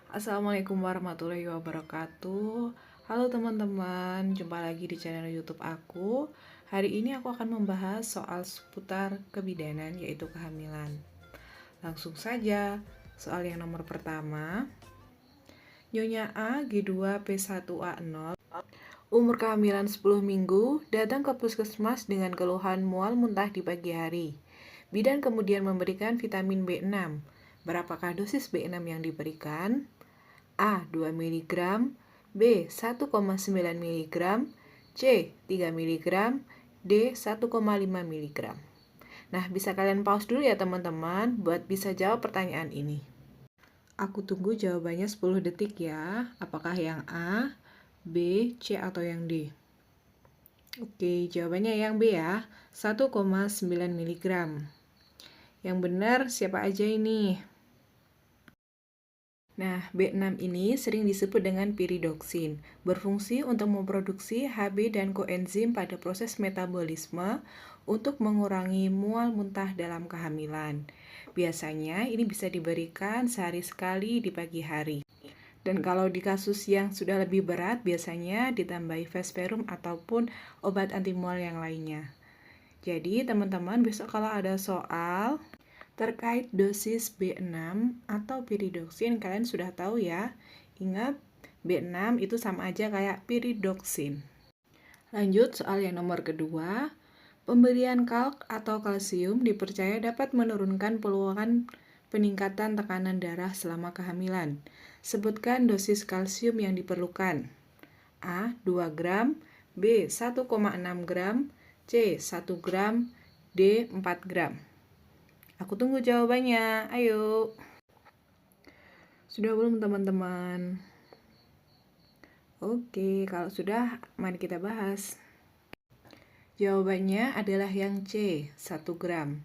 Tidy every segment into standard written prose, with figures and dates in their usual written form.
Assalamualaikum warahmatullahi wabarakatuh. Halo teman-teman, jumpa lagi di channel YouTube aku. Hari ini aku akan membahas soal seputar kebidanan, yaitu kehamilan. Langsung saja, soal yang nomor pertama. Nyonya A, G2, P1A0, umur kehamilan 10 minggu, datang ke puskesmas dengan keluhan mual muntah di pagi hari. Bidan kemudian memberikan vitamin B6. Berapakah dosis B6 yang diberikan? A. 2 mg, B. 1,9 mg, C. 3 mg, D. 1,5 mg. Nah, bisa kalian pause dulu ya teman-teman buat bisa jawab pertanyaan ini. Aku tunggu jawabannya 10 detik ya. Apakah yang A, B, C, atau yang D? Oke, jawabannya yang B ya, 1,9 mg. Yang benar siapa aja ini? Nah, B6 ini sering disebut dengan piridoksin, berfungsi untuk memproduksi Hb dan koenzim pada proses metabolisme untuk mengurangi mual muntah dalam kehamilan. Biasanya ini bisa diberikan sehari sekali di pagi hari. Dan kalau di kasus yang sudah lebih berat, biasanya ditambahi vesperum ataupun obat anti mual yang lainnya. Jadi, teman-teman, besok kalau ada soal terkait dosis B6 atau piridoksin, kalian sudah tahu ya. Ingat, B6 itu sama aja kayak piridoksin. Lanjut soal yang nomor kedua. Pemberian kalk atau kalsium dipercaya dapat menurunkan peluang peningkatan tekanan darah selama kehamilan. Sebutkan dosis kalsium yang diperlukan. A. 2 gram, B. 1,6 gram, C. 1 gram, D. 4 gram. Aku tunggu jawabannya. Ayo. Sudah belum teman-teman? Oke, kalau sudah, mari kita bahas. Jawabannya adalah yang C, 1 gram.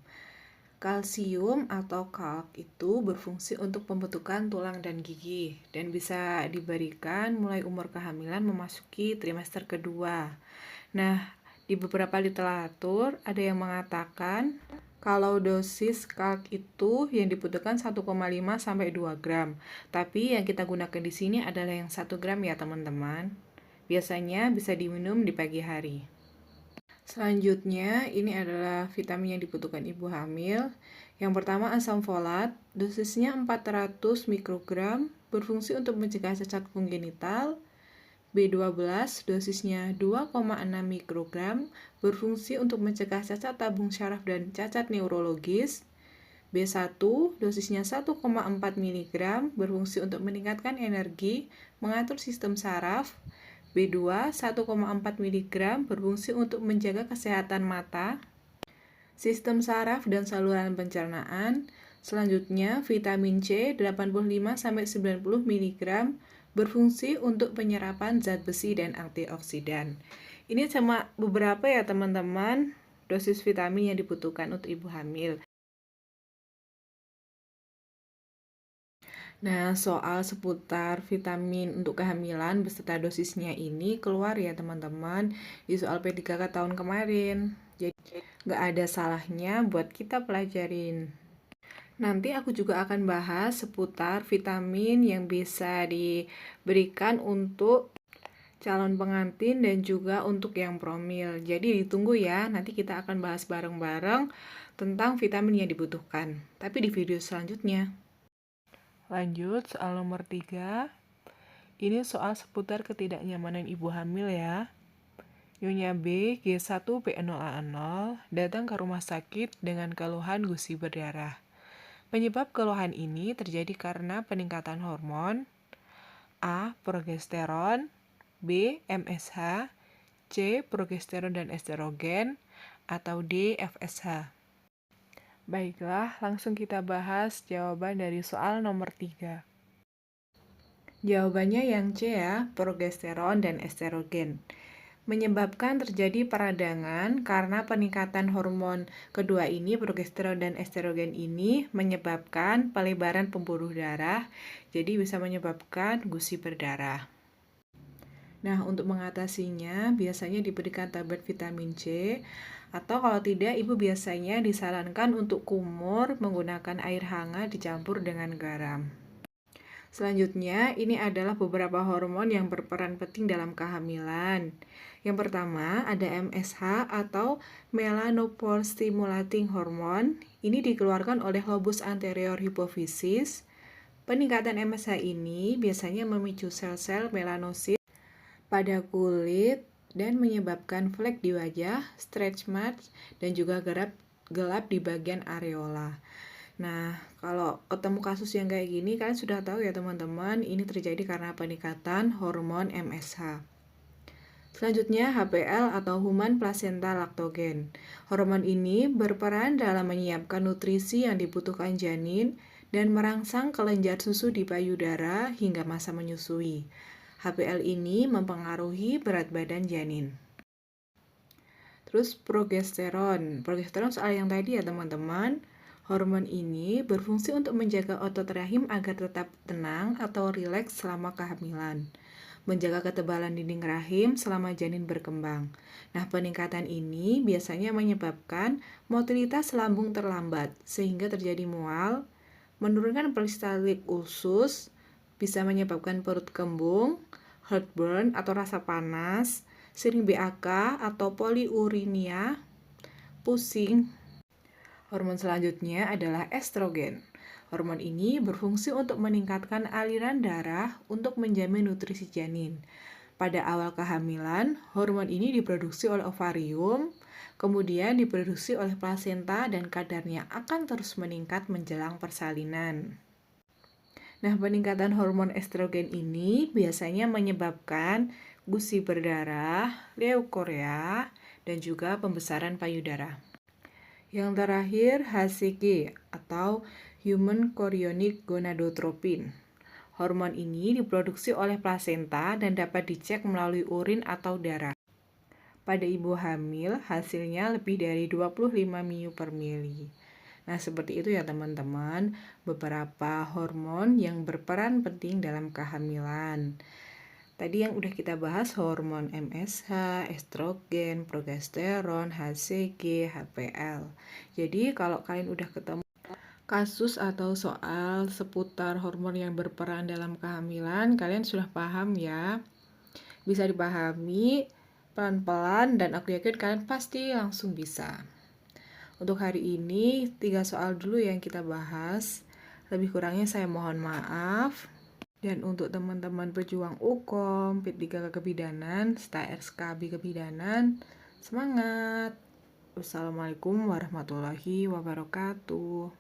Kalsium atau kalk itu berfungsi untuk pembentukan tulang dan gigi dan bisa diberikan mulai umur kehamilan memasuki trimester kedua. Nah, di beberapa literatur ada yang mengatakan kalau dosis kalk itu yang dibutuhkan 1,5 sampai 2 gram. Tapi yang kita gunakan di sini adalah yang 1 gram ya teman-teman. Biasanya bisa diminum di pagi hari. Selanjutnya, ini adalah vitamin yang dibutuhkan ibu hamil. Yang pertama asam folat, dosisnya 400 mikrogram, berfungsi untuk mencegah cacat kongenital. B12 dosisnya 2,6 mikrogram, berfungsi untuk mencegah cacat tabung syaraf dan cacat neurologis. B1 dosisnya 1,4 mg, berfungsi untuk meningkatkan energi, mengatur sistem saraf. B2 1,4 mg, berfungsi untuk menjaga kesehatan mata, sistem saraf dan saluran pencernaan. Selanjutnya, vitamin C 85-90 mg berfungsi untuk penyerapan zat besi dan antioksidan. Ini cuma beberapa ya teman-teman, dosis vitamin yang dibutuhkan untuk ibu hamil. Nah, soal seputar vitamin untuk kehamilan beserta dosisnya ini keluar ya teman-teman di soal P3K tahun kemarin. Jadi, nggak ada salahnya buat kita pelajarin. Nanti aku juga akan bahas seputar vitamin yang bisa diberikan untuk calon pengantin dan juga untuk yang promil. Jadi ditunggu ya, nanti kita akan bahas bareng-bareng tentang vitamin yang dibutuhkan. Tapi di video selanjutnya. Lanjut, soal nomor 3. Ini soal seputar ketidaknyamanan ibu hamil ya. Nyonya B, G1B0A0, datang ke rumah sakit dengan keluhan gusi berdarah. Penyebab keluhan ini terjadi karena peningkatan hormon A. Progesteron, B. MSH, C. Progesteron dan estrogen, atau D. FSH. Baiklah, langsung kita bahas jawaban dari soal nomor 3. Jawabannya yang C ya, progesteron dan estrogen. Menyebabkan terjadi peradangan karena peningkatan hormon kedua ini, progesteron dan estrogen ini menyebabkan pelebaran pembuluh darah, jadi bisa menyebabkan gusi berdarah. Nah, untuk mengatasinya biasanya diberikan tablet vitamin C, atau kalau tidak ibu biasanya disarankan untuk kumur menggunakan air hangat dicampur dengan garam. Selanjutnya, ini adalah beberapa hormon yang berperan penting dalam kehamilan. Yang pertama, ada MSH atau Melanocortin Stimulating Hormone. Ini dikeluarkan oleh lobus anterior hipofisis. Peningkatan MSH ini biasanya memicu sel-sel melanosit pada kulit dan menyebabkan flek di wajah, stretch marks, dan juga gelap di bagian areola. Nah, kalau ketemu kasus yang kayak gini, kalian sudah tahu ya teman-teman, ini terjadi karena peningkatan hormon MSH. Selanjutnya, HPL atau Human Placenta Lactogen. Hormon ini berperan dalam menyiapkan nutrisi yang dibutuhkan janin dan merangsang kelenjar susu di payudara hingga masa menyusui. HPL ini mempengaruhi berat badan janin. Terus progesteron. Progesteron soal yang tadi ya teman-teman. Hormon ini berfungsi untuk menjaga otot rahim agar tetap tenang atau rileks selama kehamilan, menjaga ketebalan dinding rahim selama janin berkembang. Nah, peningkatan ini biasanya menyebabkan motilitas lambung terlambat, sehingga terjadi mual, menurunkan peristaltik usus, bisa menyebabkan perut kembung, heartburn atau rasa panas, sering BAK atau poliurinia, pusing. Hormon selanjutnya adalah estrogen. Hormon ini berfungsi untuk meningkatkan aliran darah untuk menjamin nutrisi janin. Pada awal kehamilan, hormon ini diproduksi oleh ovarium, kemudian diproduksi oleh plasenta dan kadarnya akan terus meningkat menjelang persalinan. Nah, peningkatan hormon estrogen ini biasanya menyebabkan gusi berdarah, leukoria, dan juga pembesaran payudara. Yang terakhir, HCG atau Human Chorionic Gonadotropin. Hormon ini diproduksi oleh plasenta dan dapat dicek melalui urin atau darah. Pada ibu hamil, hasilnya lebih dari 25 ml per mili. Nah, seperti itu ya teman-teman, beberapa hormon yang berperan penting dalam kehamilan. Tadi yang udah kita bahas hormon MSH, estrogen, progesteron, HCG, HPL. Jadi kalau kalian udah ketemu kasus atau soal seputar hormon yang berperan dalam kehamilan, kalian sudah paham ya. Bisa dipahami pelan-pelan dan aku yakin kalian pasti langsung bisa. Untuk hari ini 3 soal dulu yang kita bahas. Lebih kurangnya saya mohon maaf. Dan untuk teman-teman pejuang UKOM, P3K Kebidanan, SKB Kebidanan, semangat! Wassalamualaikum warahmatullahi wabarakatuh.